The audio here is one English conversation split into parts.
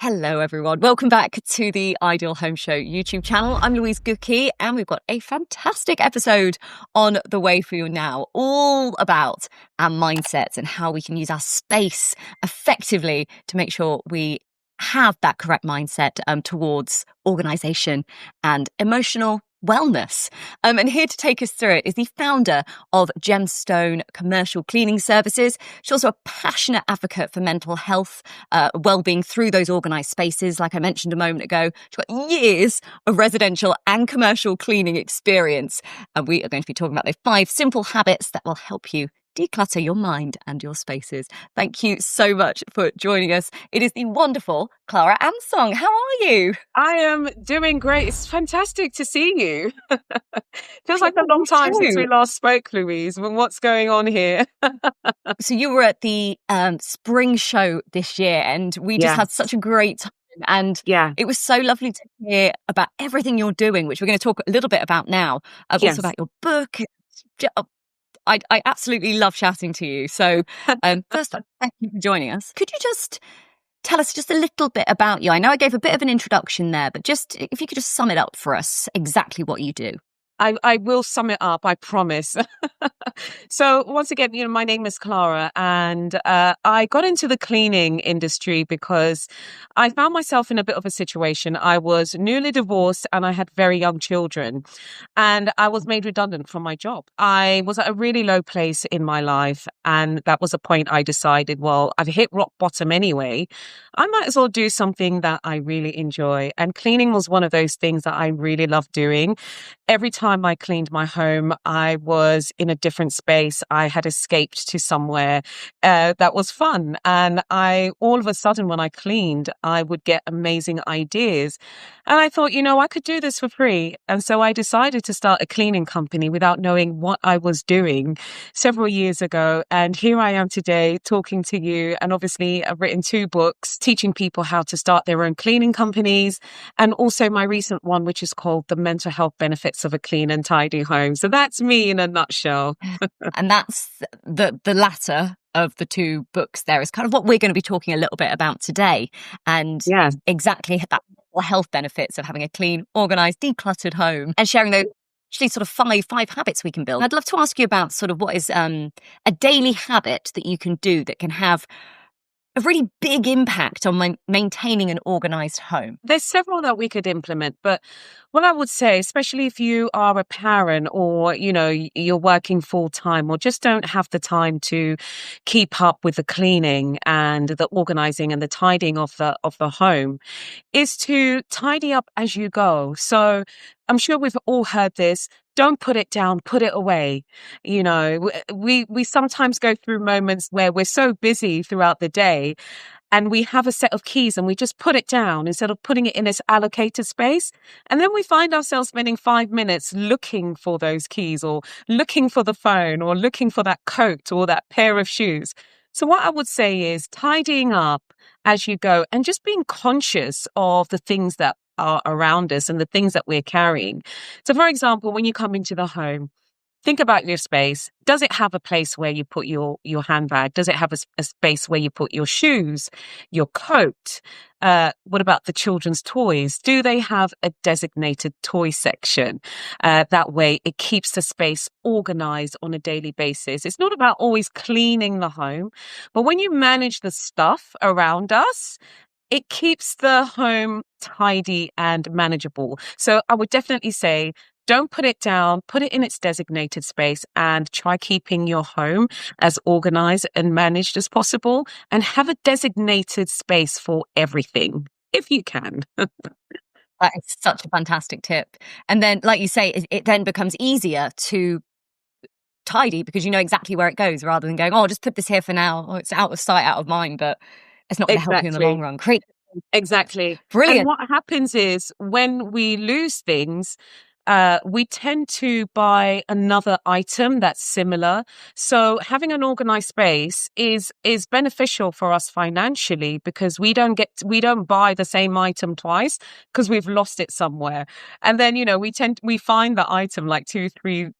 Hello, everyone. Welcome back to the Ideal Home Show YouTube channel. I'm Louise Gookey, and we've got a fantastic episode on the way for you now, all about our mindsets and how we can use our space effectively to make sure we have that correct mindset towards organization and emotional wellness. And here to take us through it is the founder of Gemstone Commercial Cleaning Services. She's also a passionate advocate for mental health, wellbeing through those organized spaces. Like I mentioned a moment ago, she's got years of residential and commercial cleaning experience. And we are going to be talking about the 5 simple habits that will help you declutter your mind and your spaces. Thank you so much for joining us. It is the wonderful Clara Ansong. How are you? I am doing great. It's fantastic to see you. Feels like a long time since we last spoke, Louise. What's going on here? So you were at the spring show this year, and we just had such a great time. And it was so lovely to hear about everything you're doing, which we're going to talk a little bit about now. Also about your book. I absolutely love chatting to you. So first, thank you for joining us. Could you just tell us just a little bit about you? I know I gave a bit of an introduction there, but just if you could just sum it up for us, exactly what you do. I will sum it up, I promise. So once again, my name is Clara, and I got into the cleaning industry because I found myself in a bit of a situation. I was newly divorced and I had very young children, and I was made redundant from my job. I was at a really low place in my life, and that was a point I decided, well, I've hit rock bottom anyway. I might as well do something that I really enjoy. And cleaning was one of those things that I really love doing. Every time I cleaned my home, I was in a different space. I had escaped to somewhere that was fun. And all of a sudden, when I cleaned, I would get amazing ideas. And I thought, I could do this for free. And so I decided to start a cleaning company without knowing what I was doing several years ago. And here I am today talking to you. And obviously, I've written 2 books teaching people how to start their own cleaning companies. And also my recent one, which is called The Mental Health Benefits of a Clean and Tidy Home. So that's me in a nutshell. And that's the latter of the 2 books there is kind of what we're going to be talking a little bit about today. And exactly that health benefits of having a clean, organized, decluttered home, and sharing those actually sort of five habits we can build. I'd love to ask you about sort of what is a daily habit that you can do that can have a really big impact on maintaining an organized home. There's several that we could implement, but what I would say, especially if you are a parent or, you're working full time or just don't have the time to keep up with the cleaning and the organizing and the tidying of the home, is to tidy up as you go. So I'm sure we've all heard this. Don't put it down, put it away. We sometimes go through moments where we're so busy throughout the day and we have a set of keys and we just put it down instead of putting it in its allocated space. And then we find ourselves spending 5 minutes looking for those keys or looking for the phone or looking for that coat or that pair of shoes. So what I would say is tidying up as you go and just being conscious of the things that are around us and the things that we're carrying. So for example, when you come into the home, think about your space. Does it have a place where you put your handbag? Does it have a space where you put your shoes, your coat? What about the children's toys? Do they have a designated toy section? That way it keeps the space organized on a daily basis. It's not about always cleaning the home, but when you manage the stuff around us, it keeps the home tidy and manageable. So I would definitely say, don't put it down, put it in its designated space and try keeping your home as organized and managed as possible and have a designated space for everything, if you can. That is such a fantastic tip. And then, like you say, it then becomes easier to tidy because you know exactly where it goes rather than going, just put this here for now. Oh, it's out of sight, out of mind, but it's not going to help you in the long run. Exactly. Brilliant. And what happens is when we lose things, we tend to buy another item that's similar. So having an organized space is beneficial for us financially because we don't buy the same item twice because we've lost it somewhere. And then, we find the item like 3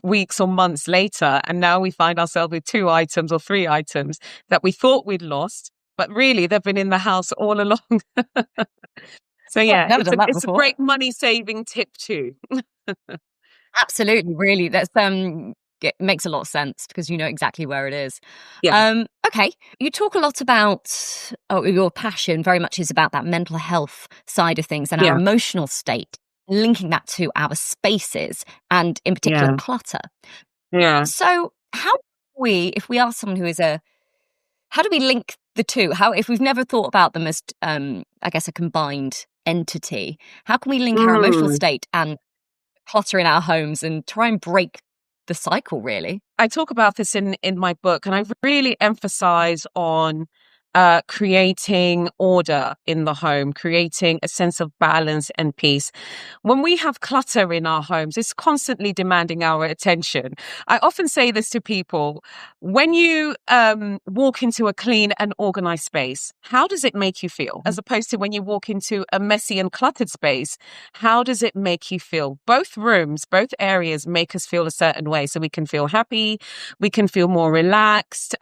weeks or months later. And now we find ourselves with 2 items or 3 items that we thought we'd lost. but really they've been in the house all along. So I've yeah, never done that it's a before. great money saving tip too. Absolutely, really. That's it makes a lot of sense because you know exactly where it is. Yeah, Okay, you talk a lot about your passion very much is about that mental health side of things and our yeah, emotional state, linking that to our spaces and in particular yeah, clutter. yeah. So, if we are someone who is how do we link the two? How, if we've never thought about them as, I guess, a combined entity, how can we link our emotional Mm. state and clutter in our homes and try and break the cycle, really? I talk about this in my book, and I really emphasize on creating order in the home, creating a sense of balance and peace. When we have clutter in our homes, it's constantly demanding our attention. I often say this to people: when you walk into a clean and organized space, how does it make you feel? As opposed to when you walk into a messy and cluttered space, how does it make you feel? Both rooms, both areas make us feel a certain way. So we can feel happy, we can feel more relaxed,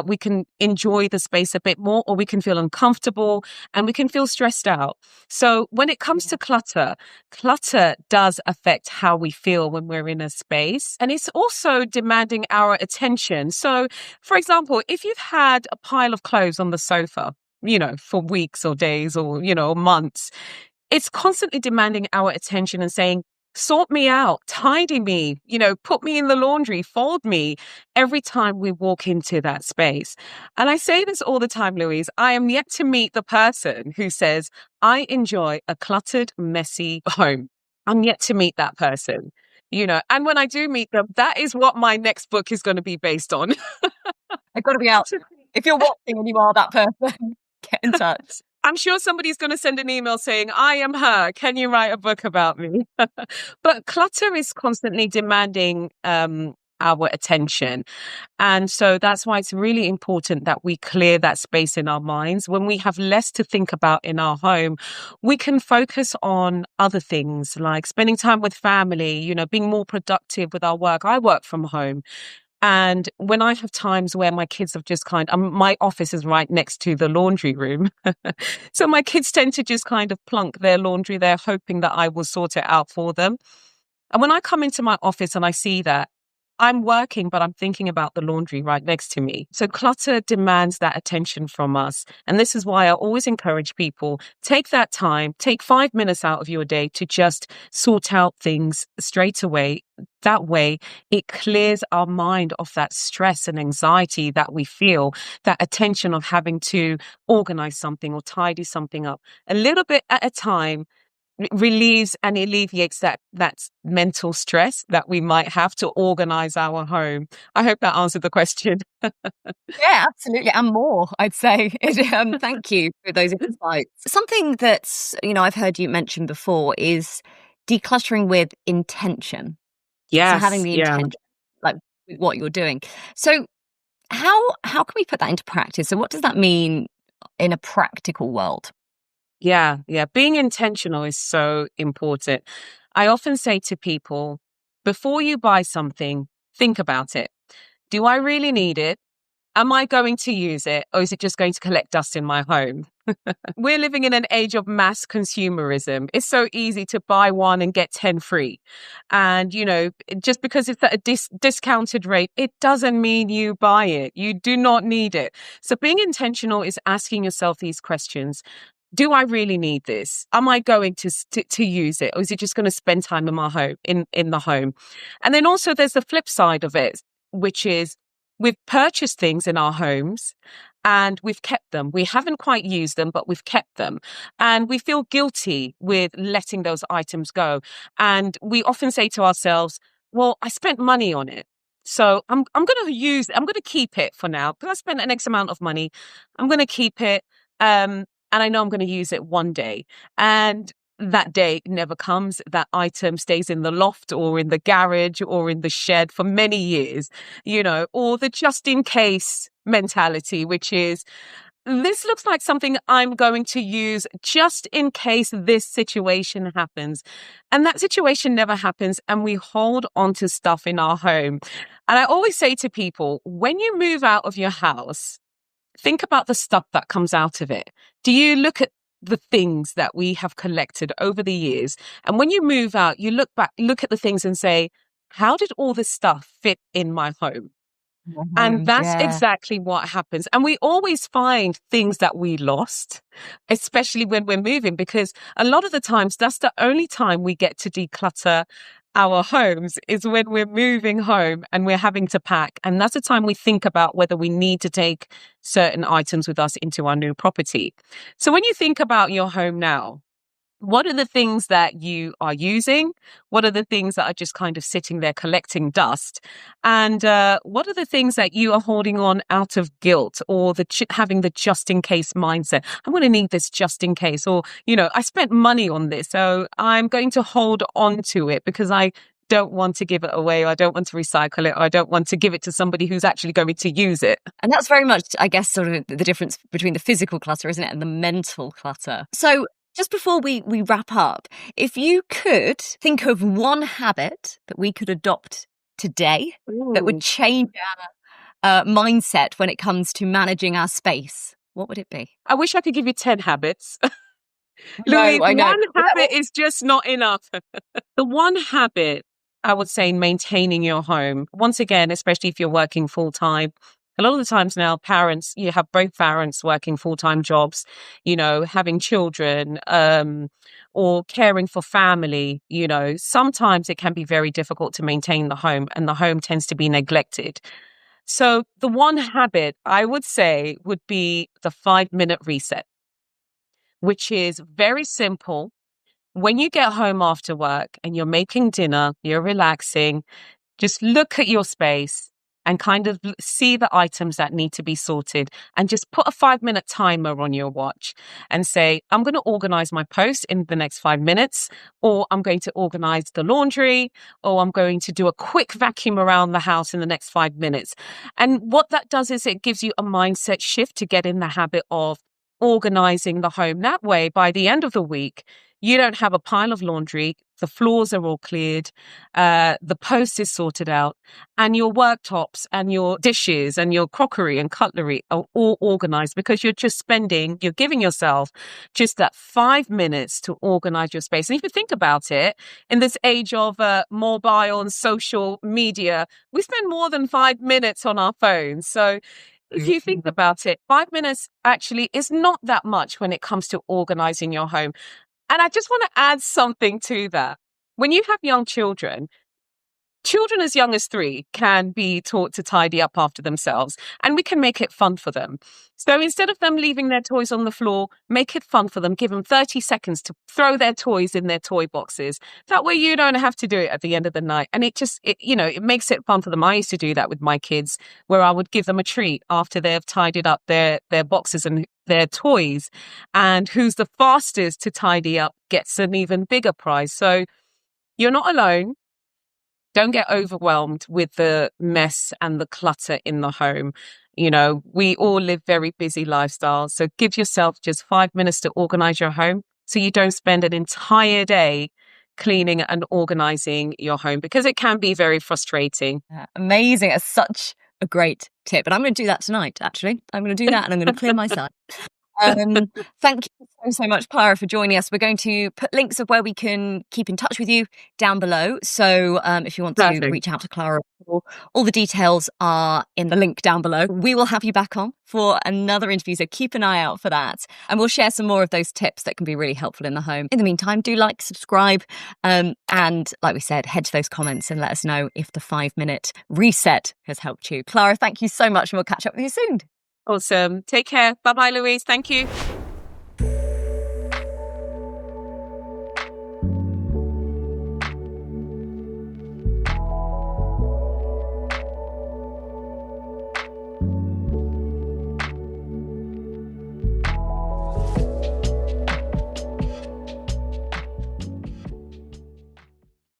we can enjoy the space a bit more, or we can feel uncomfortable and we can feel stressed out. So when it comes to clutter, clutter does affect how we feel when we're in a space, and it's also demanding our attention. So, for example, if you've had a pile of clothes on the sofa, for weeks or days or, months, it's constantly demanding our attention and saying, sort me out, tidy me, put me in the laundry, fold me every time we walk into that space. And I say this all the time, Louise, I am yet to meet the person who says, I enjoy a cluttered, messy home. I'm yet to meet that person, and when I do meet them, that is what my next book is going to be based on. I've got to be out. If you're watching and you are that person, get in touch. I'm sure somebody's going to send an email saying, I am her. Can you write a book about me? But clutter is constantly demanding our attention. And so that's why it's really important that we clear that space in our minds. When we have less to think about in our home, we can focus on other things like spending time with family, being more productive with our work. I work from home. And when I have times where my kids have just my office is right next to the laundry room. So my kids tend to just kind of plunk their laundry there, hoping that I will sort it out for them. And when I come into my office and I see that, I'm working, but I'm thinking about the laundry right next to me. So clutter demands that attention from us. And this is why I always encourage people, take that time, take 5 minutes out of your day to just sort out things straight away. That way, it clears our mind of that stress and anxiety that we feel, that attention of having to organize something or tidy something up a little bit at a time. Relieves and alleviates that mental stress that we might have to organize our home. I hope that answered the question. Yeah, absolutely. And more, I'd say. Thank you for those insights. Something that's, I've heard you mention before is decluttering with intention. So having Yes, the yeah. intention, like with what you're doing. So how can we put that into practice? So what does that mean in a practical world? Yeah, yeah. Being intentional is so important. I often say to people, before you buy something, think about it. Do I really need it? Am I going to use it, or is it just going to collect dust in my home? We're living in an age of mass consumerism. It's so easy to buy one and get 10 free. And, just because it's at a discounted rate, it doesn't mean you buy it. You do not need it. So being intentional is asking yourself these questions. Do I really need this? Am I going to use it, or is it just going to spend time in my home, in the home? And then also there's the flip side of it, which is we've purchased things in our homes and we've kept them. We haven't quite used them, but we've kept them. And we feel guilty with letting those items go. And we often say to ourselves, well, I spent money on it. So I'm going to keep it for now because I spent an X amount of money. I'm going to keep it. And I know I'm going to use it one day. And that day never comes. That item stays in the loft or in the garage or in the shed for many years, or the just in case mentality, which is, this looks like something I'm going to use just in case this situation happens. And that situation never happens. And we hold on to stuff in our home. And I always say to people, when you move out of your house, think about the stuff that comes out of it. Do you look at the things that we have collected over the years? And when you move out, you look back, look at the things and say, how did all this stuff fit in my home? And that's Yeah. exactly what happens. And we always find things that we lost, especially when we're moving, because a lot of the times that's the only time we get to declutter our homes is when we're moving home and we're having to pack. And that's the time we think about whether we need to take certain items with us into our new property. So when you think about your home now, what are the things that you are using? What are the things that are just kind of sitting there collecting dust? And what are the things that you are holding on out of guilt or having the just in case mindset? I'm going to need this just in case. Or, I spent money on this, so I'm going to hold on to it because I don't want to give it away, or I don't want to recycle it, or I don't want to give it to somebody who's actually going to use it. And that's very much, I guess, sort of the difference between the physical clutter, isn't it, and the mental clutter. So just before we wrap up, if you could think of one habit that we could adopt today that would change our mindset when it comes to managing our space, what would it be? I wish I could give you 10 habits. Louise, I know. One habit is just not enough. The one habit, I would say, in maintaining your home, once again, especially if you're working full time, a lot of the times now, you have both parents working full-time jobs, having children, or caring for family, sometimes it can be very difficult to maintain the home, and the home tends to be neglected. So the one habit I would say would be the 5-minute reset, which is very simple. When you get home after work and you're making dinner, you're relaxing, just look at your space and kind of see the items that need to be sorted, and just put a 5-minute timer on your watch and say, I'm going to organize my post in the next 5 minutes, or I'm going to organize the laundry, or I'm going to do a quick vacuum around the house in the next 5 minutes. And what that does is it gives you a mindset shift to get in the habit of organizing the home. That way, by the end of the week, you don't have a pile of laundry, the floors are all cleared, the post is sorted out, and your worktops and your dishes and your crockery and cutlery are all organized, because you're giving yourself just that 5 minutes to organize your space. And if you think about it, in this age of mobile and social media, we spend more than 5 minutes on our phones. So if you think about it, 5 minutes actually is not that much when it comes to organizing your home. And I just want to add something to that. When you have young children as young as 3 can be taught to tidy up after themselves, and we can make it fun for them. So instead of them leaving their toys on the floor, make it fun for them. Give them 30 seconds to throw their toys in their toy boxes. That way you don't have to do it at the end of the night. And it makes it fun for them. I used to do that with my kids, where I would give them a treat after they've tidied up their boxes and their toys. And who's the fastest to tidy up gets an even bigger prize. So you're not alone. Don't get overwhelmed with the mess and the clutter in the home. We all live very busy lifestyles. So give yourself just 5 minutes to organize your home, so you don't spend an entire day cleaning and organizing your home, because it can be very frustrating. Amazing. It's such a great tip. And I'm going to do that tonight, actually. I'm going to do that, and I'm going to clear my side. Thank you so much, Clara, for joining us. We're going to put links of where we can keep in touch with you down below. So if you want to reach out to Clara, all the details are in the link down below. We will have you back on for another interview, so keep an eye out for that. And we'll share some more of those tips that can be really helpful in the home. In the meantime, do like, subscribe, and like we said, head to those comments and let us know if the 5-minute reset has helped you. Clara, thank you so much, and we'll catch up with you soon. Awesome. Take care. Bye-bye, Louise. Thank you.